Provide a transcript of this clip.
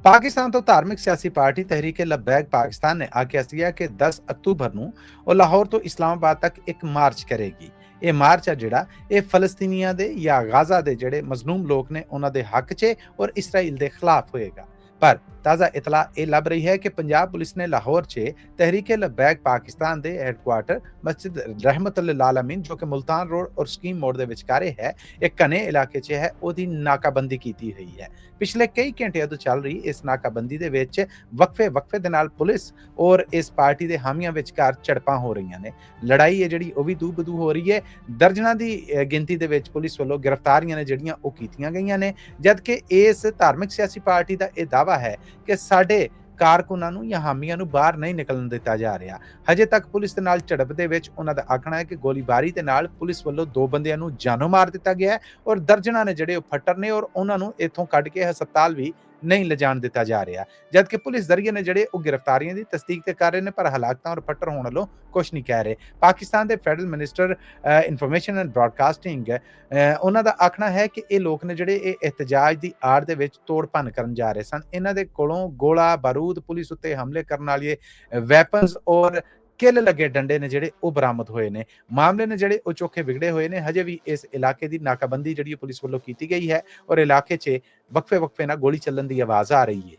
ਪਾਕਿਸਤਾਨ ਤੋਂ ਧਾਰਮਿਕ ਸਿਆਸੀ ਪਾਰਟੀ ਤਹਿਰੀਕ-ਏ-ਲਬੈਕ ਪਾਕਿਸਤਾਨ ਨੇ ਆਖਿਆ ਸੀਗਾ ਕਿ 10 ਅਕਤੂਬਰ ਨੂੰ ਉਹ ਲਾਹੌਰ ਤੋਂ ਇਸਲਾਮਾਬਾਦ ਤੱਕ ਇੱਕ ਮਾਰਚ ਕਰੇਗੀ। ਇਹ ਮਾਰਚ ਆ ਜਿਹੜਾ ਇਹ ਫਲਸਤੀਨੀਆਂ ਦੇ ਜਾਂ ਗਾਜ਼ਾ ਦੇ ਜਿਹੜੇ ਮਜ਼ਲੂਮ ਲੋਕ ਨੇ ਉਹਨਾਂ ਦੇ ਹੱਕ 'ਚ ਔਰ ਇਸਰਾਈਲ ਦੇ ਖਿਲਾਫ ਹੋਏਗਾ। ਪਰ ਤਾਜ਼ਾ ਇਤਲਾ ਇਹ ਲੱਭ ਰਹੀ ਹੈ ਕਿ ਪੰਜਾਬ ਪੁਲਿਸ ਨੇ ਲਾਹੌਰ 'ਚ ਤਹਿਰੀਕ-ਏ-ਲਬੈਕ ਪਾਕਿਸਤਾਨ ਦੇ ਹੈੱਡਕੁਆਰਟਰ ਮਸਜਿਦ ਰਹਿਮਤ ਲਿਲ ਆਲਮੀਨ ਜੋ ਕਿ ਮੁਲਤਾਨ ਰੋਡ ਔਰ ਸਕੀਮ ਮੋੜ ਦੇ ਵਿਚਕਾਰੇ ਹੈ, ਇੱਕ ਘਨੇ ਇਲਾਕੇ 'ਚ ਹੈ, ਉਹਦੀ ਨਾਕਾਬੰਦੀ ਕੀਤੀ ਹੋਈ ਹੈ। ਪਿਛਲੇ ਕਈ ਘੰਟਿਆਂ ਤੋਂ ਚੱਲ ਰਹੀ ਇਸ ਨਾਕਾਬੰਦੀ ਦੇ ਵਿੱਚ ਵਕਫੇ ਦੇ ਨਾਲ ਪੁਲਿਸ ਔਰ ਇਸ ਪਾਰਟੀ ਦੇ ਹਾਮੀਆਂ ਵਿਚਕਾਰ ਝੜਪਾਂ ਹੋ ਰਹੀਆਂ ਨੇ। ਲੜਾਈ ਹੈ ਜਿਹੜੀ ਉਹ ਵੀ ਦੂ-ਬਦੂ ਹੋ ਰਹੀ ਹੈ। ਦਰਜਨਾਂ ਦੀ ਗਿਣਤੀ ਦੇ ਵਿੱਚ ਪੁਲਿਸ ਵੱਲੋਂ ਗ੍ਰਿਫਤਾਰੀਆਂ ਨੇ ਜਿਹੜੀਆਂ ਉਹ ਕੀਤੀਆਂ ਗਈਆਂ ਨੇ, ਜਦਕਿ ਇਸ ਧਾਰਮਿਕ ਸਿਆਸੀ ਪਾਰਟੀ ਦਾ ਇਹ ਦਾਅਵਾ ਹੈ ਕਿ ਸਾਡੇ ਕਾਰਕੁਨਾਂ ਨੂੰ ਜਾਂ ਹਾਮੀਆਂ ਨੂੰ ਬਾਹਰ ਨਹੀਂ ਨਿਕਲਣ ਦਿੱਤਾ ਜਾ ਰਿਹਾ। ਹਜੇ ਤੱਕ ਪੁਲਿਸ ਦੇ ਨਾਲ ਝੜਪ ਦੇ ਵਿੱਚ ਉਹਨਾਂ ਦਾ ਆਖਣਾ ਹੈ ਕਿ ਗੋਲੀਬਾਰੀ ਦੇ ਨਾਲ ਪੁਲਿਸ ਵੱਲੋਂ 2 ਬੰਦਿਆਂ ਨੂੰ ਜਾਨੋਂ ਮਾਰ ਦਿੱਤਾ ਗਿਆ ਹੈ ਔਰ ਦਰਜਨਾਂ ਨੇ ਜਿਹੜੇ ਉਹ ਫੱਟੜ ਨੇ ਔਰ ਉਹਨਾਂ ਨੂੰ ਇੱਥੋਂ ਕੱਢ ਕੇ ਹਸਪਤਾਲ ਵੀ ਨਹੀਂ ਲਿਜਾਣ ਦਿੱਤਾ ਜਾ ਰਿਹਾ। ਜਦਕਿ ਪੁਲਿਸ ਜ਼ਰੀਏ ਨੇ ਜਿਹੜੇ ਉਹ ਗ੍ਰਿਫਤਾਰੀਆਂ ਦੀ ਤਸਦੀਕ ਤੇ ਕਰ ਰਹੇ ਨੇ, ਪਰ ਹਲਾਕਤਾਂ ਔਰ ਫੱਟੜ ਹੋਣ ਵੱਲੋਂ ਕੁਛ ਨਹੀਂ ਕਹਿ ਰਹੇ। ਪਾਕਿਸਤਾਨ ਦੇ federal minister information and broadcasting ਉਹਨਾਂ ਦਾ ਆਖਣਾ ਹੈ ਕਿ ਇਹ ਲੋਕ ਨੇ ਜਿਹੜੇ ਇਹ ਇhtਜਾਜ ਦੀ ਆੜ ਦੇ ਵਿੱਚ ਤੋੜ ਭੰਨ ਕਰਨ ਜਾ ਰਹੇ ਸਨ। ਇਹਨਾਂ ਦੇ ਕੋਲੋਂ ਗੋਲਾ ਬਾਰੂਦ, ਪੁਲਿਸ ਉੱਤੇ ਹਮਲੇ ਕਰਨ ਵਾਲੇ ਵੈਪਨਸ ਔਰ ਕਿੱਲ ਲੱਗੇ ਡੰਡੇ ਨੇ ਜਿਹੜੇ ਉਹ ਬਰਾਮਦ ਹੋਏ ਨੇ। ਮਾਮਲੇ ਨੇ ਜਿਹੜੇ ਉਹ ਚੋਖੇ ਵਿਗੜੇ ਹੋਏ ਨੇ। ਹਜੇ ਵੀ ਇਸ ਇਲਾਕੇ ਦੀ ਨਾਕਾਬੰਦੀ ਜਿਹੜੀ ਪੁਲਿਸ ਵੱਲੋਂ ਕੀਤੀ ਗਈ ਹੈ ਔਰ ਇਲਾਕੇ 'ਚ ਵਕਫੇ ਨਾਲ ਗੋਲੀ ਚੱਲਣ ਦੀ ਆਵਾਜ਼ ਆ ਰਹੀ ਹੈ।